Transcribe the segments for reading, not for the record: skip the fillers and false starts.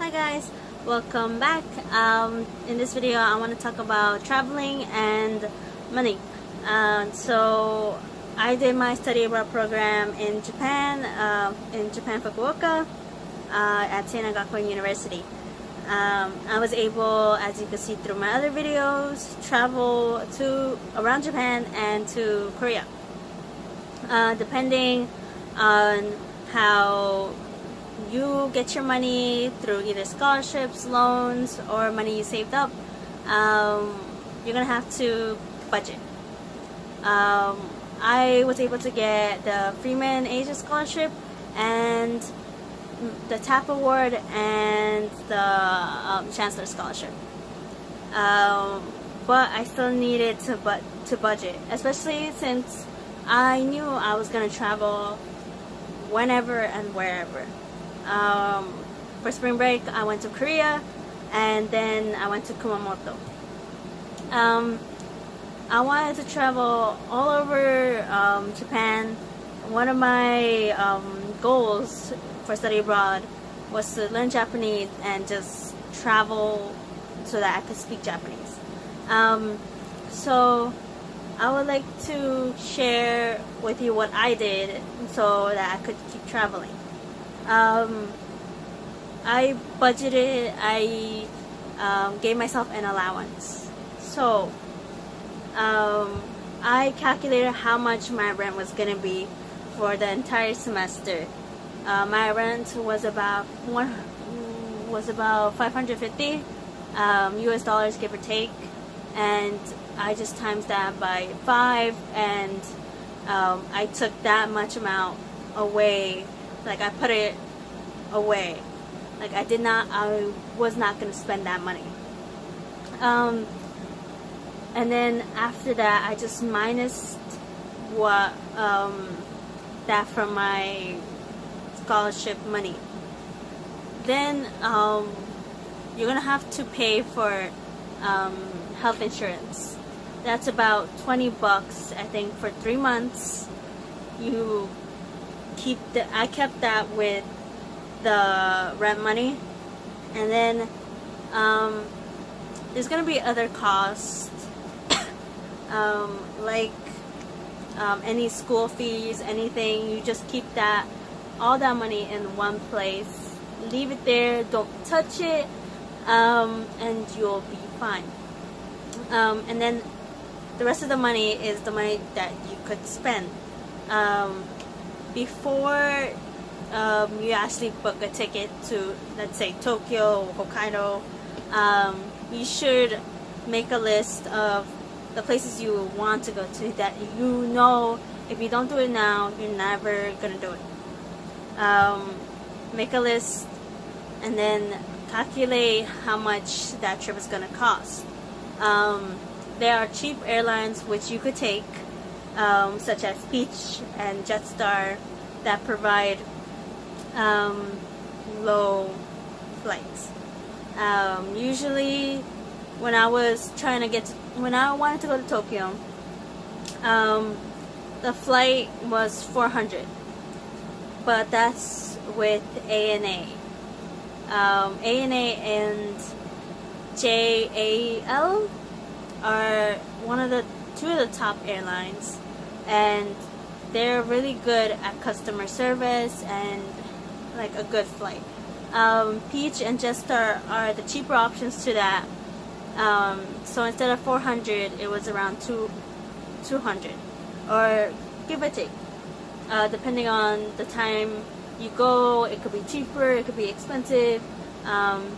Hi guys, welcome back. In this video I want to talk about traveling and money. So I did my study abroad program in Japan, Fukuoka, at Seinagakuin University. I was able, as you can see through my other videos, travel to around Japan and to Korea. Depending on how you get your money through either scholarships, loans, or money you saved up, you're gonna have to budget. I was able to get the Freeman Asia Scholarship and the TAP Award and the Chancellor Scholarship. But I still needed to budget, especially since I knew I was gonna travel whenever and wherever. For spring break, I went to Korea, and then I went to Kumamoto. I wanted to travel all over Japan. One of my goals for study abroad was to learn Japanese and just travel so that I could speak Japanese. So I would like to share with you what I did so that I could keep traveling. I budgeted, I gave myself an allowance. So I calculated how much my rent was going to be for the entire semester. My rent was about 550 US dollars, give or take, and I just times that by 5, and I took that much amount away. Like, I put it away. Like, I was not going to spend that money. And then after that, I just minused what that from my scholarship money. Then you're gonna have to pay for health insurance. That's about $20, I think, for 3 months. I kept that with the rent money, and then there's gonna be other costs, like any school fees, anything. You just keep all that money in one place, leave it there, don't touch it, and you'll be fine. And then the rest of the money is the money that you could spend before you actually book a ticket to, let's say, Tokyo or Hokkaido. You should make a list of the places you want to go to that you know if you don't do it now, you're never gonna do it. Make a list and then calculate how much that trip is gonna cost. There are cheap airlines which you could take, such as Peach and Jetstar, that provide low flights. Usually when I wanted to go to Tokyo, the flight was $400, but that's with ANA. ANA and JAL are two of the top airlines, and they're really good at customer service and like a good flight. Peach and Jetstar are the cheaper options to that. So instead of 400, it was around 200, or give or take, depending on the time you go. It could be cheaper, it could be expensive.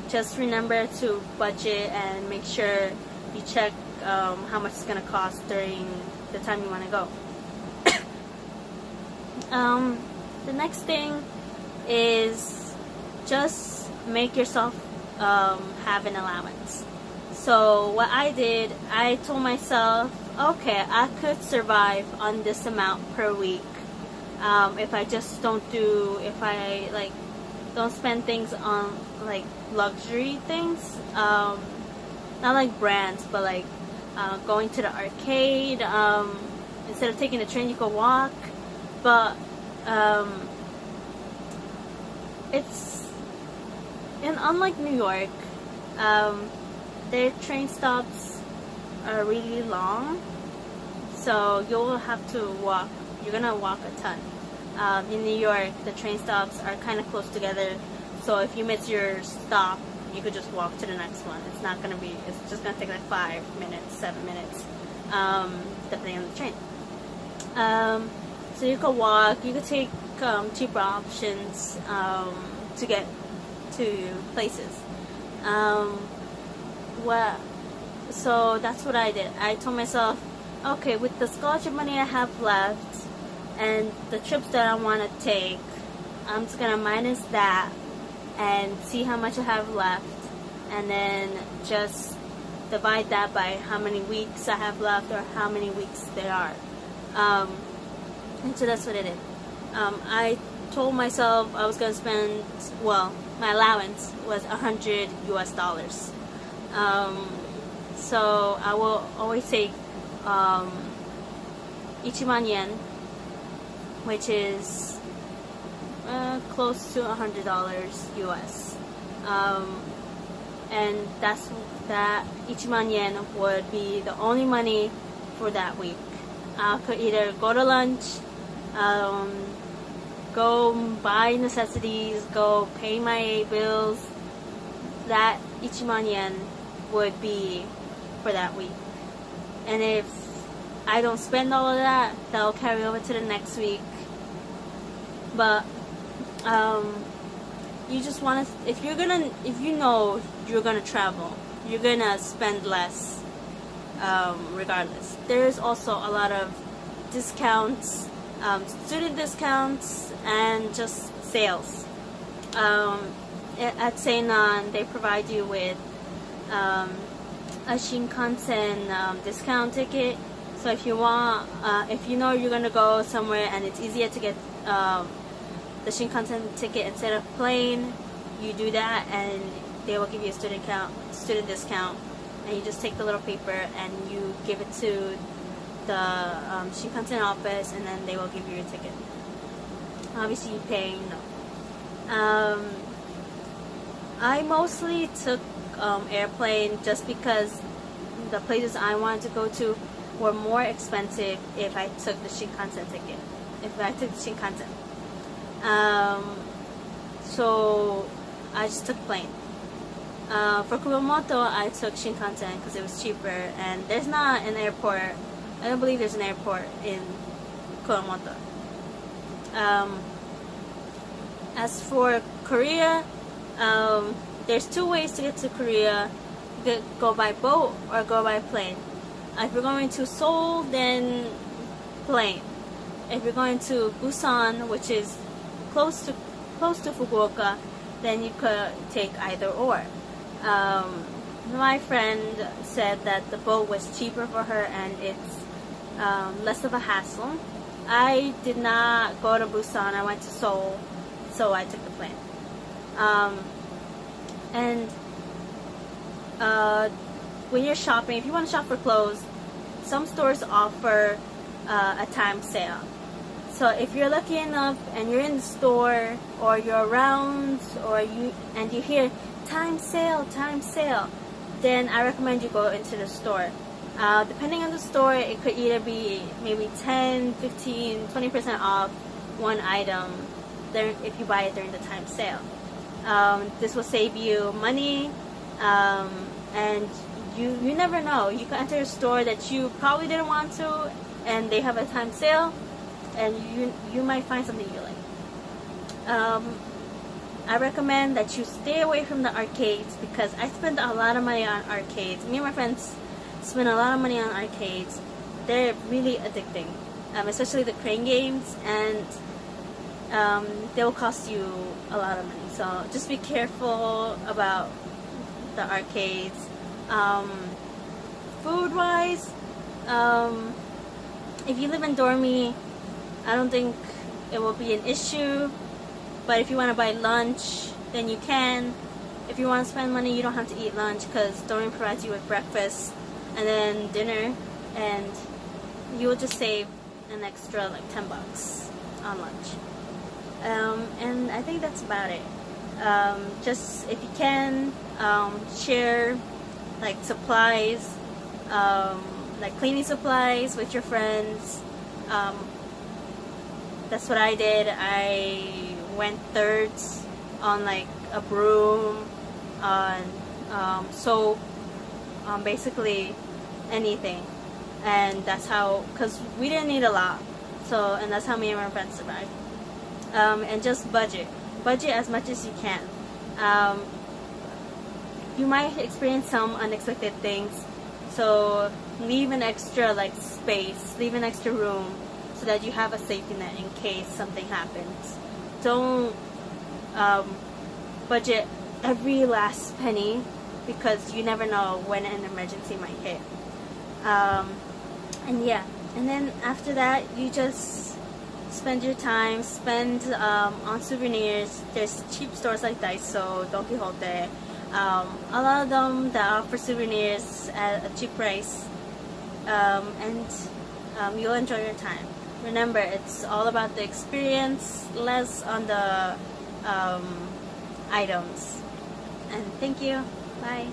Just remember to budget and make sure you check how much it's gonna cost during the time you want to go. The next thing is just make yourself have an allowance. So what I did, I told myself, okay, I could survive on this amount per week if I just don't spend things on like luxury things, not like brands, but like going to the arcade. Instead of taking the train, you could walk. But it's And unlike New York, their train stops are really long, so you'll have to walk. You're gonna walk a ton. In New York, the train stops are kind of close together, so if you miss your stop, you could just walk to the next one. It's not gonna be. It's just gonna take like 5 minutes, 7 minutes, depending on the train. So you could walk. You could take cheaper options to get to places. So that's what I did. I told myself, okay, with the scholarship money I have left and the trips that I want to take, I'm just gonna minus that and see how much I have left, and then just divide that by how many weeks I have left or how many weeks there are. And so that's what I did. I told myself I was gonna spend, well, my allowance was $100 US. So I will always take Ichiman yen, which is close to $100 US. And that Ichiman yen would be the only money for that week. I could either go to lunch, go buy necessities, go pay my bills. That Ichiman yen would be for that week. And if I don't spend all of that, that'll carry over to the next week. But you just want to, if you know you're gonna travel, you're gonna spend less regardless. There's also a lot of discounts, student discounts, and just sales. At Seinan, they provide you with a Shinkansen discount ticket. So if you want, if you know you're gonna go somewhere and it's easier to get the Shinkansen ticket instead of plane, you do that, and they will give you a student discount, and you just take the little paper and you give it to the Shinkansen office, and then they will give you your ticket. Obviously, you pay, I mostly took airplane just because the places I wanted to go to were more expensive if I took the Shinkansen ticket. If I took the Shinkansen. So I just took plane. For Kumamoto, I took Shinkansen because it was cheaper, and there's not an airport. I don't believe there's an airport in Kumamoto. As for Korea, there's two ways to get to Korea. You could go by boat or go by plane. If you're going to Seoul, then plane. If you're going to Busan, which is close to Fukuoka, then you could take either or. My friend said that the boat was cheaper for her and it's less of a hassle. I did not go to Busan. I went to Seoul, so I took the plane. When you're shopping, if you want to shop for clothes, some stores offer a time sale. So if you're lucky enough and you're in the store or you're around and you hear time sale, then I recommend you go into the store. Depending on the store, it could either be maybe 10, 15, 20% off one item if you buy it during the time sale. This will save you money, and you never know. You can enter a store that you probably didn't want to, and they have a time sale, and you might find something you like. I recommend that you stay away from the arcades because I spend a lot of money on arcades. Me and my friends spend a lot of money on arcades. They're really addicting, especially the crane games, and they'll cost you a lot of money. So just be careful about the arcades. Food-wise, if you live in dormy, I don't think it will be an issue. But if you want to buy lunch, then you can. If you want to spend money, you don't have to eat lunch because dormy provides you with breakfast and then dinner, and you will just save an extra like $10 on lunch. And I think that's about it. Just if you can, share like supplies, like cleaning supplies with your friends. That's what I did. I went thirds on like a broom, on soap, basically anything. And that's how, because we didn't need a lot, so, and that's how me and my friends survived. And just budget as much as you can. You might experience some unexpected things, so leave an extra like space, leave an extra room, so that you have a safety net in case something happens. Don't budget every last penny, because you never know when an emergency might hit. And yeah, and then after that, you just spend your time, on souvenirs. There's cheap stores like Daiso, Don Quixote, a lot of them that offer souvenirs at a cheap price, and you'll enjoy your time. Remember, it's all about the experience, less on the items. And thank you. Bye.